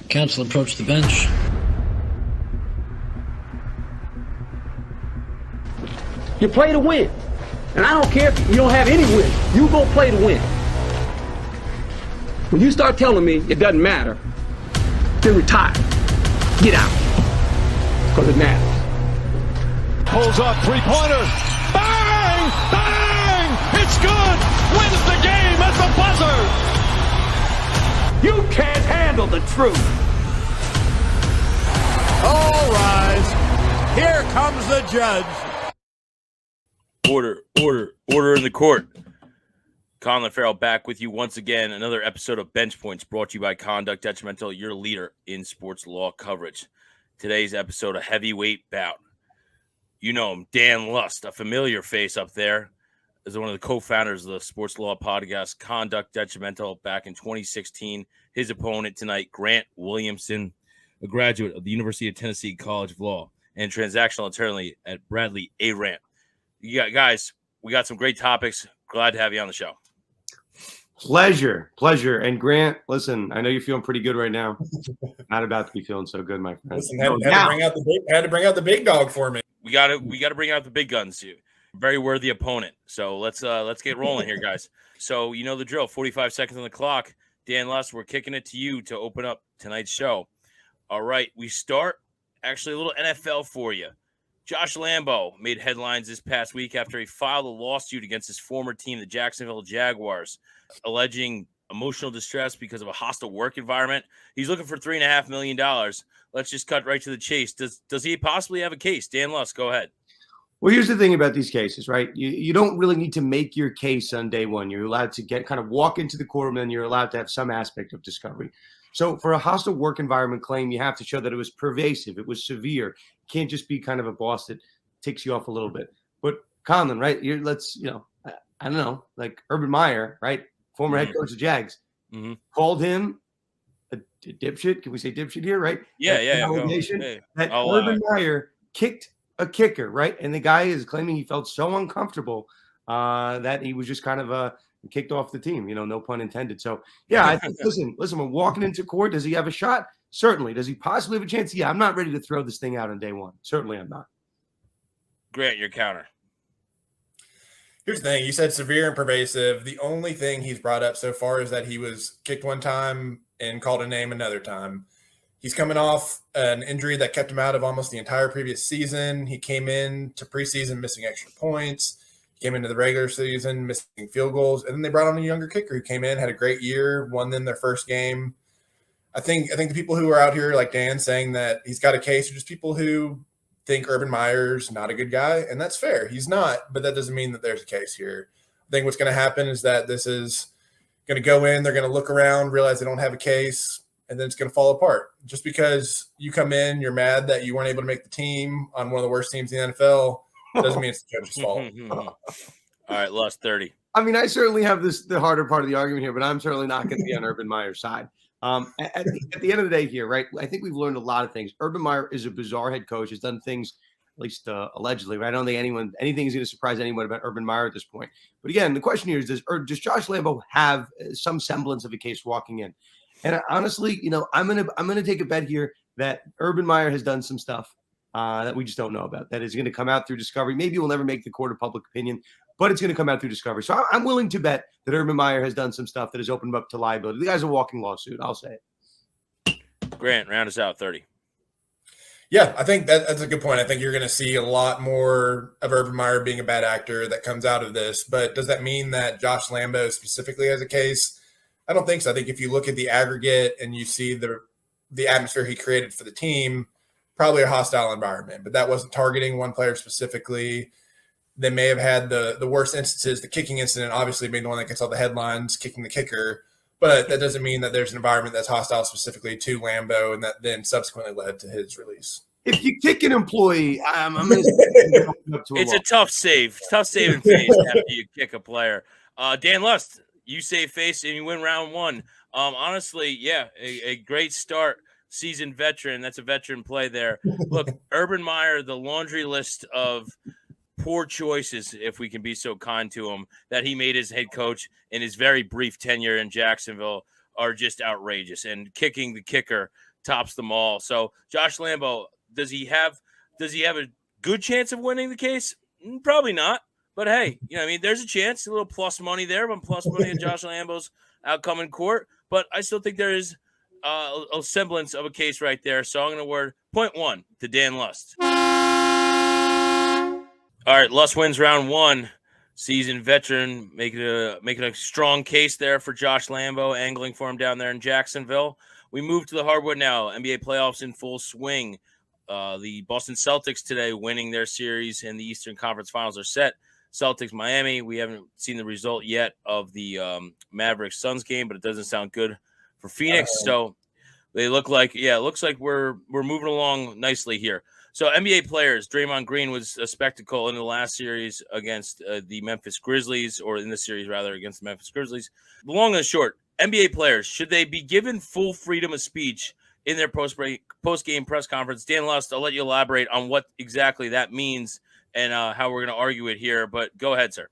Counsel approached the bench. You play to win. And I don't care if you don't have any win. You go play to win. When you start telling me it doesn't matter, then retire. Get out. Because it matters. Pulls up, three-pointer. Bang! Bang! It's good! Wins the game at the buzzer! You can't handle the truth. All rise. Here comes the judge. Order in the court. ConlanFarrell back with you once again. Another episode of Bench Points brought to you by Conduct Detrimental, your leader in sports law coverage. Today's episode, a heavyweight bout. You know him, Dan Lust, a familiar face up there, as one of the co-founders of the sports law podcast, Conduct Detrimental, back in 2016. His opponent tonight, Grant Williamson, a graduate of the University of Tennessee College of Law and transactional attorney at Bradley A. Guys, we got some great topics. Glad to have you on the show. Pleasure. And Grant, listen, I know you're feeling pretty good right now. Not about to be feeling so good, my friend. Listen, had to bring out the big dog for me. We got to bring out the big guns too. Very worthy opponent. So let's get rolling here, guys. So you know the drill. 45 seconds on the clock. Dan Lust, we're kicking it to you to open up tonight's show. All right, we start actually a little NFL for you. Josh Lambo made headlines this past week after he filed a lawsuit against his former team, the Jacksonville Jaguars, alleging emotional distress because of a hostile work environment. He's looking for $3.5 million. Let's just cut right to the chase. Does he possibly have a case? Dan Lust, go ahead. Well, here's the thing about these cases, right? You don't really need to make your case on day one. You're allowed to walk into the courtroom, and you're allowed to have some aspect of discovery. So for a hostile work environment claim, you have to show that it was pervasive, it was severe. It can't just be kind of a boss that ticks you off a little bit. But Conlan, right? I don't know, like Urban Meyer, right? Former head coach of Jags, called him a dipshit. Can we say dipshit here, right? Yeah. That Urban Meyer kicked a kicker, right? And the guy is claiming he felt so uncomfortable that he was just kind of kicked off the team, no pun intended. So, yeah, I think, listen, when walking into court, does he have a shot? Certainly. Does he possibly have a chance? Yeah, I'm not ready to throw this thing out on day one. Certainly I'm not. Grant, your counter. Here's the thing. You said severe and pervasive. The only thing he's brought up so far is that he was kicked one time and called a name another time. He's coming off an injury that kept him out of almost the entire previous season. He came in to preseason missing extra points. Came into the regular season missing field goals, and then they brought on a younger kicker who came in, had a great year, won them their first game. I think the people who are out here, like Dan, saying that he's got a case are just people who think Urban Meyer's not a good guy, and that's fair. He's not, but that doesn't mean that there's a case here. I think what's going to happen is that this is going to go in, they're going to look around, realize they don't have a case, and then it's going to fall apart. Just because you come in, you're mad that you weren't able to make the team on one of the worst teams in the NFL, doesn't mean it's the judge's fault. All right, Lust, 30. I mean, I certainly have the harder part of the argument here, but I'm certainly not going to be on Urban Meyer's side. At the end of the day here, right, I think we've learned a lot of things. Urban Meyer is a bizarre head coach, has done things, at least allegedly, right? I don't think anything is going to surprise anyone about Urban Meyer at this point. But again, the question here is, does Josh Lambo have some semblance of a case walking in? And honestly, I'm gonna take a bet here that Urban Meyer has done some stuff that we just don't know about, that is going to come out through discovery. Maybe we'll never make the court of public opinion, but it's going to come out through discovery. So I'm willing to bet that Urban Meyer has done some stuff that has opened him up to liability. The guy's a walking lawsuit, I'll say it. Grant, round us out, 30. Yeah, I think that's a good point. I think you're going to see a lot more of Urban Meyer being a bad actor that comes out of this. But does that mean that Josh Lambo specifically has a case? I don't think so. I think if you look at the aggregate and you see the atmosphere he created for the team, probably a hostile environment, but that wasn't targeting one player specifically. They may have had the worst instances, the kicking incident, obviously being the one that gets all the headlines, kicking the kicker, but that doesn't mean that there's an environment that's hostile specifically to Lambo and that then subsequently led to his release. If you kick an employee, I'm going to it's a tough saving face after you kick a player. Dan Lust, you save face and you win round one. Honestly, yeah, a great start. Seasoned veteran. That's a veteran play there. Look, Urban Meyer, the laundry list of poor choices, if we can be so kind to him, that he made as head coach in his very brief tenure in Jacksonville. are just outrageous, and kicking the kicker tops them all. So Josh Lambo, does he have a good chance of winning the case? Probably not. But hey, there's a chance, a little plus money there, but plus money in Josh Lambo's outcome in court. But I still think there is a semblance of a case right there. So I'm going to award 0.1 to Dan Lust. All right, Lust wins round 1. Seasoned veteran making a strong case there for Josh Lambo, angling for him down there in Jacksonville. We move to the hardwood now. NBA playoffs in full swing. The Boston Celtics today winning their series, and the Eastern Conference Finals are set. Celtics, Miami. We haven't seen the result yet of the Mavericks Suns game, but it doesn't sound good for Phoenix. So they look like, it looks like we're moving along nicely here. So NBA players, Draymond Green was a spectacle in the last series against the Memphis Grizzlies, or in the series rather against the Memphis Grizzlies. The long and short, NBA players, should they be given full freedom of speech in their post-game press conference? Dan Lust, I'll let you elaborate on what exactly that means and how we're going to argue it here. But go ahead, sir.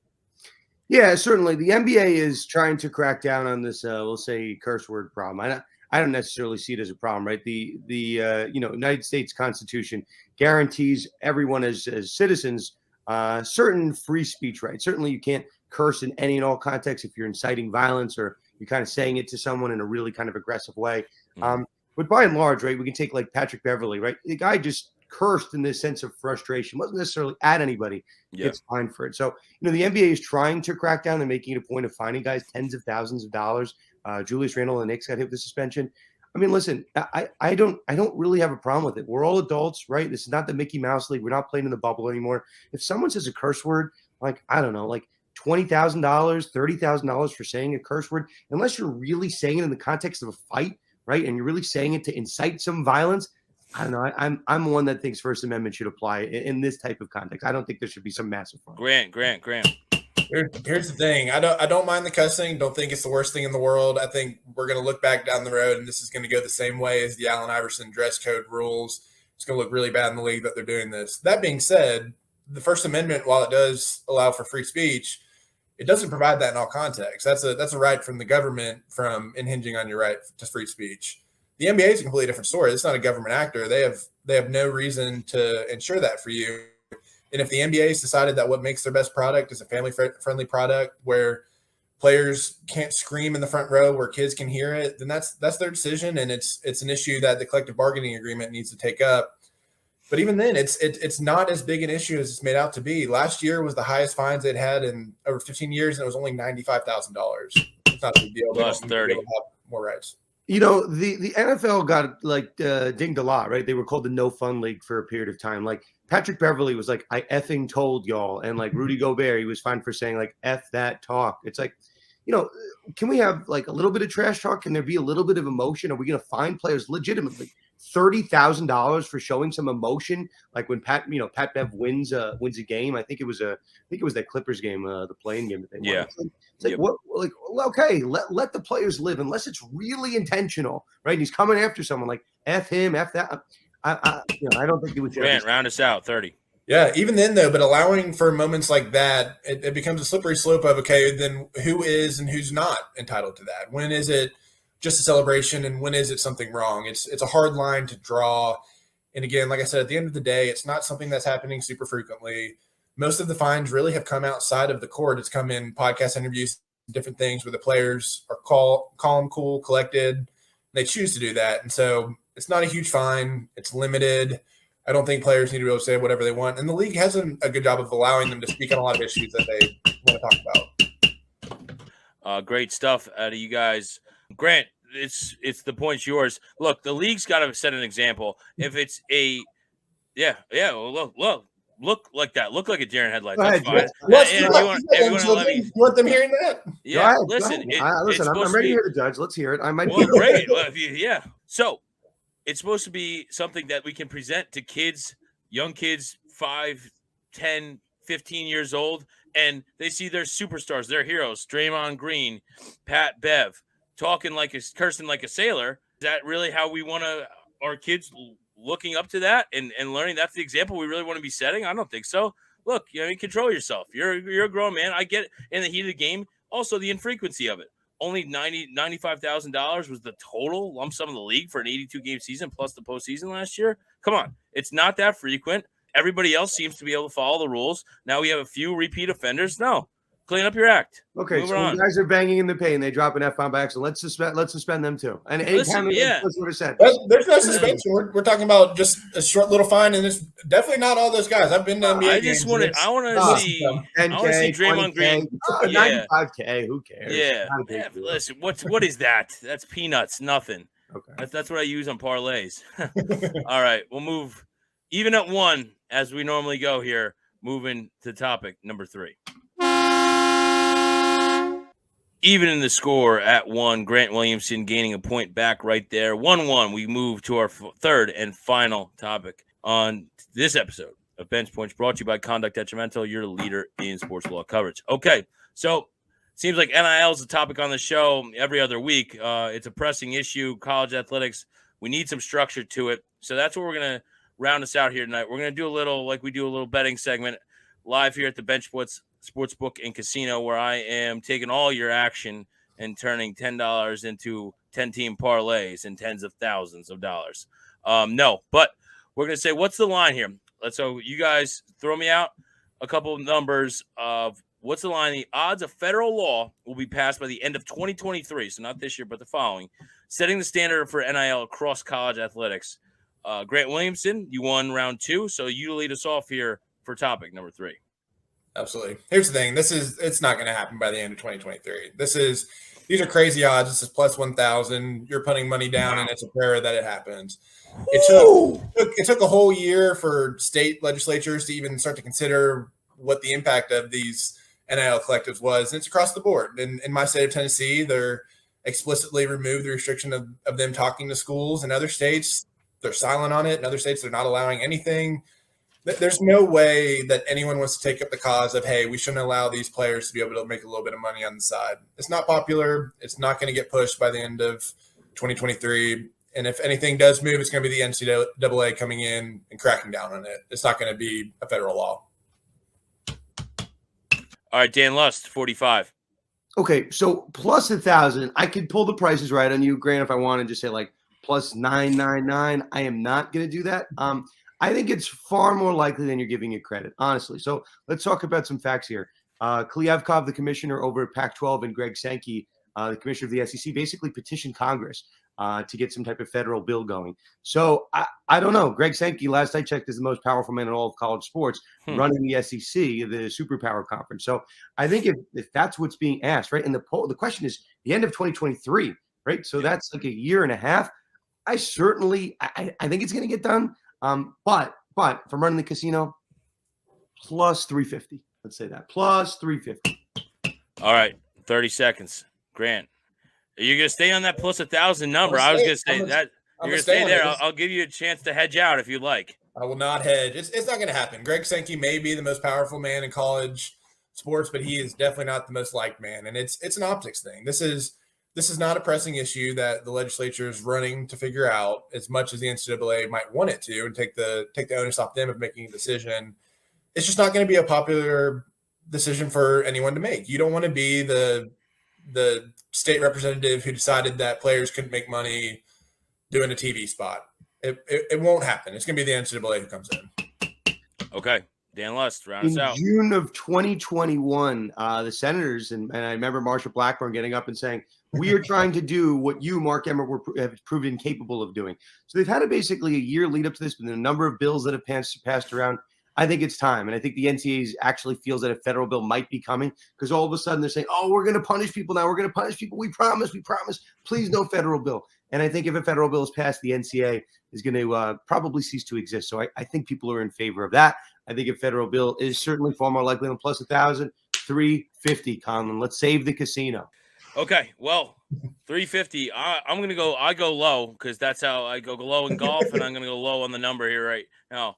Yeah, certainly. The NBA is trying to crack down on this, we'll say, curse word problem. I don't necessarily see it as a problem, right? The United States Constitution guarantees everyone as citizens certain free speech rights. Certainly, you can't curse in any and all contexts if you're inciting violence or you're kind of saying it to someone in a really kind of aggressive way. But by and large, right, we can take like Patrick Beverley, right? The guy just cursed in this sense of frustration, wasn't necessarily at anybody. Gets fined for it. So, the NBA is trying to crack down and making it a point of finding guys tens of thousands of dollars. Julius Randle and the Knicks got hit with the suspension. I mean, listen, I don't really have a problem with it. We're all adults, right? This is not the Mickey Mouse League. We're not playing in the bubble anymore. If someone says a curse word, like, I don't know, like $20,000, $30,000 for saying a curse word, unless you're really saying it in the context of a fight, right? And you're really saying it to incite some violence. I don't know. I'm one that thinks First Amendment should apply in this type of context. I don't think there should be some massive fine. Grant. Here's the thing. I don't mind the cussing. Don't think it's the worst thing in the world. I think we're going to look back down the road, and this is going to go the same way as the Allen Iverson dress code rules. It's going to look really bad in the league that they're doing this. That being said, the First Amendment, while it does allow for free speech, it doesn't provide that in all contexts. That's a right from the government from impinging on your right to free speech. The NBA is a completely different story. It's not a government actor. They have no reason to ensure that for you. And if the NBA has decided that what makes their best product is a family-friendly product where players can't scream in the front row where kids can hear it, then that's their decision, and it's an issue that the collective bargaining agreement needs to take up. But even then, it's not as big an issue as it's made out to be. Last year was the highest fines they'd had in over 15 years, and it was only $95,000. It's not a big deal. Plus 30. Have more rights. The NFL got like dinged a lot, right? They were called the No Fun League for a period of time. Like Patrick Beverley was like, I effing told y'all. And like Rudy Gobert, he was fined for saying like, F that talk. It's like, can we have like a little bit of trash talk? Can there be a little bit of emotion? Are we going to fine players legitimately $30,000 for showing some emotion? Like when Pat Bev wins a game. I think it was that Clippers game, the playing game that they won. Yeah. It's like, what? Like, okay, let the players live unless it's really intentional, right? And he's coming after someone like F him, F that. I don't think it would. Grant, round us out, 30. Yeah, even then though, but allowing for moments like that, it becomes a slippery slope of, okay, then who is and who's not entitled to that? When is it just a celebration and when is it something wrong? It's a hard line to draw. And again, like I said, at the end of the day, it's not something that's happening super frequently. Most of the fines really have come outside of the court. It's come in podcast interviews, different things where the players are calm, cool, collected. They choose to do that. And so it's not a huge fine. It's limited. I don't think players need to be able to say whatever they want. And the league has a good job of allowing them to speak on a lot of issues that they want to talk about. Great stuff out of you guys. Grant, it's the point's yours. Look, the league's got to set an example. If it's look like that. Look like a deer in headlights. That's fine. You want them hearing that? Yeah, listen. I'm ready to hear the judge. Let's hear it. I might be great. So it's supposed to be something that we can present to kids, young kids, 5, 10, 15 years old, and they see their superstars, their heroes, Draymond Green, Pat Bev, cursing like a sailor. Is that really how we want our kids looking up to that and learning that's the example we really want to be setting? I don't think so. Look, control yourself. You're a grown man. I get it in the heat of the game. Also, the infrequency of it. only $95,000 was the total lump sum of the league for an 82-game season plus the postseason last year. Come on. It's not that frequent. Everybody else seems to be able to follow the rules. Now we have a few repeat offenders. No. Clean up your act. Okay, Moving so on. when guys are banging in the paint, they drop an F-bomb by accident. Let's suspend them too. And Listen, that's what I said. There's no suspension. We're talking about just a short little fine, and it's definitely not all those guys. I've been to NBA games. I want to see Draymond Green. 95K. Who cares? Yeah. Listen, what is that? That's peanuts. Nothing. Okay. That's what I use on parlays. All right, we'll move even at 1 as we normally go here. Moving to topic number 3. Even in the score at 1, Grant Williamson gaining a point back right there. 1-1. We move to our third and final topic on this episode of Bench Points, brought to you by Conduct Detrimental, your leader in sports law coverage. Okay, so seems like NIL is a topic on the show every other week. It's a pressing issue, college athletics. We need some structure to it. So that's what we're going to round us out here tonight. We're going to do a little betting segment live here at the Bench Points Sportsbook and Casino, where I am taking all your action and turning $10 into 10-team parlays and tens of thousands of dollars. No, but we're going to say, what's the line here? So you guys throw me out a couple of numbers of what's the line. The odds of federal law will be passed by the end of 2023, so not this year, but the following, setting the standard for NIL across college athletics. Grant Williamson, you won round 2, so you lead us off here for topic number 3. Absolutely. Here's the thing. It's not going to happen by the end of 2023. These are crazy odds. This is plus 1,000. You're putting money down, and it's a prayer that it happens. It took a whole year for state legislatures to even start to consider what the impact of these NIL collectives was. And it's across the board. In my state of Tennessee, they're explicitly removed the restriction of them talking to schools. In other states, they're silent on it. In other states, they're not allowing anything. There's no way that anyone wants to take up the cause of, hey, we shouldn't allow these players to be able to make a little bit of money on the side. It's not popular. It's not going to get pushed by the end of 2023. And if anything does move, it's going to be the NCAA coming in and cracking down on it. It's not going to be a federal law. All right, Dan Lust, 45. Okay, so plus 1,000. I could pull the prices right on you, Grant, if I want to just say like plus 999. I am not going to do that. I think it's far more likely than you're giving it credit, honestly. So let's talk about some facts here. Kliavkov, the commissioner over at Pac-12, and Greg Sankey, the commissioner of the SEC, basically petitioned Congress to get some type of federal bill going. So I don't know. Greg Sankey, last I checked, is the most powerful man in all of college sports, running the SEC, the superpower conference. So I think if that's what's being asked, right? And the question is the end of 2023, right? So that's like a year and a half. I think it's going to get done. But from running the casino, plus 350. Let's say that plus 350. All right, 30 seconds. Grant, are you going to stay on that plus 1,000 number? I was going to say that you're going to stay there. I'll give you a chance to hedge out if you'd like. I will not hedge. It's not going to happen. Greg Sankey may be the most powerful man in college sports, but he is definitely not the most liked man. And it's an optics thing. This is not a pressing issue that the legislature is running to figure out, as much as the NCAA might want it to, and take the onus off them of making a decision. It's just not going to be a popular decision for anyone to make. You don't want to be the state representative who decided that players couldn't make money doing a TV spot. It won't happen. It's going to be the NCAA who comes in. Okay. Dan Lust, round us out. In June of 2021, the Senators, and I remember Marsha Blackburn getting up and saying, we are trying to do what you, Mark Emmert, have proven capable of doing. So they've had basically a year lead up to this, but a number of bills that have passed around. I think it's time. And I think the NCAA actually feels that a federal bill might be coming, because all of a sudden they're saying, oh, we're going to punish people now. We're going to punish people. We promise. Please, no federal bill. And I think if a federal bill is passed, the NCAA is going to probably cease to exist. So I think people are in favor of that. I think a federal bill is certainly far more likely than plus 1,000. 350, Conlan. Let's save the casino. Okay, well, 350. I'm going to go. I go low because that's how I go low in golf, and I'm going to go low on the number here right now.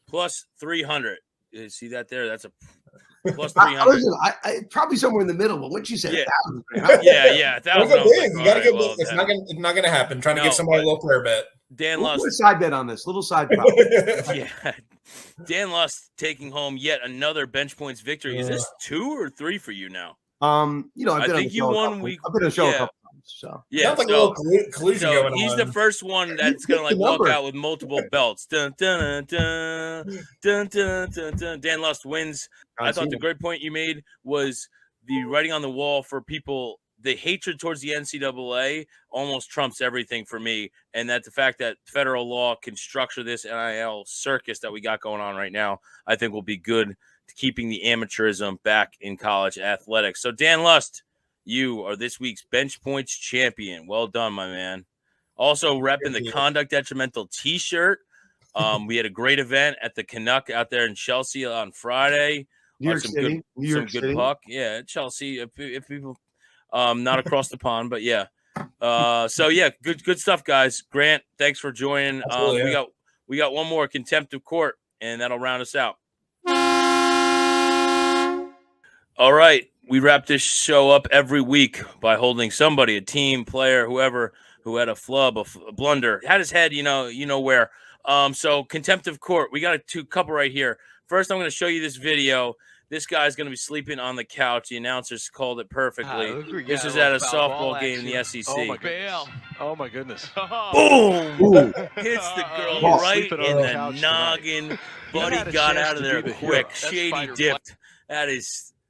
Plus 300. You see that there? That's a plus 300. Listen, I probably somewhere in the middle, but what you said, yeah. 1,000. Yeah, 1,000. You got to get this. It's not going to happen. Trying to give somebody a little prayer bet. Dan Lust. Put a side bet on this. Little side prop. Yeah. Dan Lust taking home yet another bench points victory. Is this 2 or 3 for you now? You know, I think you won week. I've been on the show a yeah. couple times, so Yeah, Sounds like a little collusion so going he's on. the first one that's gonna like walk out with multiple belts. Dun, dun, dun, dun, dun, dun, dun. Dan Lust wins. I thought the great point you made was the writing on the wall for people. The hatred towards the NCAA almost trumps everything for me, and that the fact that federal law can structure this NIL circus that we got going on right now, I think will be good to keeping the amateurism back in college athletics. So Dan Lust, you are this week's Bench Points champion. Well done, my man. Also repping the Conduct Detrimental t-shirt. We had a great event at the Canuck out there in Chelsea on Friday. New York City. Some good puck. Yeah, Chelsea. If people, not across the pond, but yeah. So yeah, good stuff, guys. Grant, thanks for joining. We got one more Contempt of Court, and that'll round us out. All right. We wrap this show up every week by holding somebody, a team, player, whoever, who had a flub, a blunder, had his head, you know where. So Contempt of Court, we got a couple right here. First, I'm going to show you this video. This guy's going to be sleeping on the couch. The announcers called it perfectly. This is at a softball game in the SEC. Oh my goodness. Boom! Hits the girl right in the noggin. Buddy got out of there quick. Shady dipped.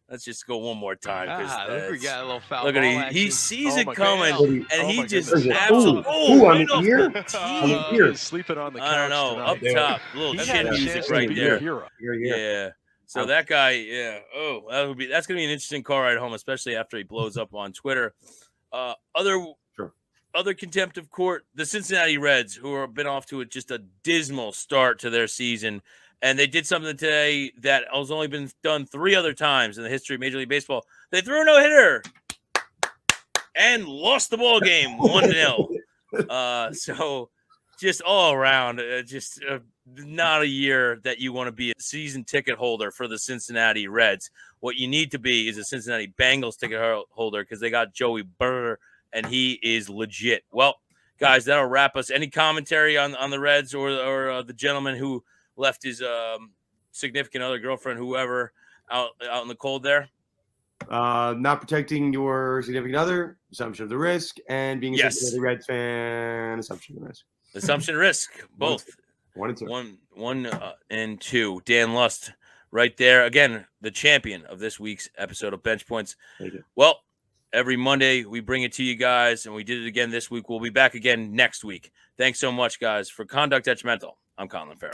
Let's just go one more time. Look at him. He sees it coming, and he just absolutely on the ear. Sleeping on the couch. I don't know. Up top, little chin music right there. Yeah. So that guy, yeah. Oh, that's gonna be an interesting car ride home, especially after he blows up on Twitter. Other Contempt of Court, the Cincinnati Reds, who have been off to just a dismal start to their season. And they did something today that has only been done 3 other times in the history of Major League Baseball. They threw a no-hitter and lost the ball game 1-0. So just all around, not a year that you want to be a season ticket holder for the Cincinnati Reds. What you need to be is a Cincinnati Bengals ticket holder because they got Joey Burr, and he is legit. Well, guys, that'll wrap us. Any commentary on the Reds or the gentleman who left his significant other, girlfriend, whoever, out in the cold there? Not protecting your significant other, assumption of the risk, and being a Cincinnati Reds fan, assumption of the risk. Assumption risk, both. 1 and 2. 1 and 2. Dan Lust, right there. Again, the champion of this week's episode of Bench Points. Thank you. Well, every Monday we bring it to you guys, and we did it again this week. We'll be back again next week. Thanks so much, guys. For Conduct Detrimental, I'm ConlanFarrell.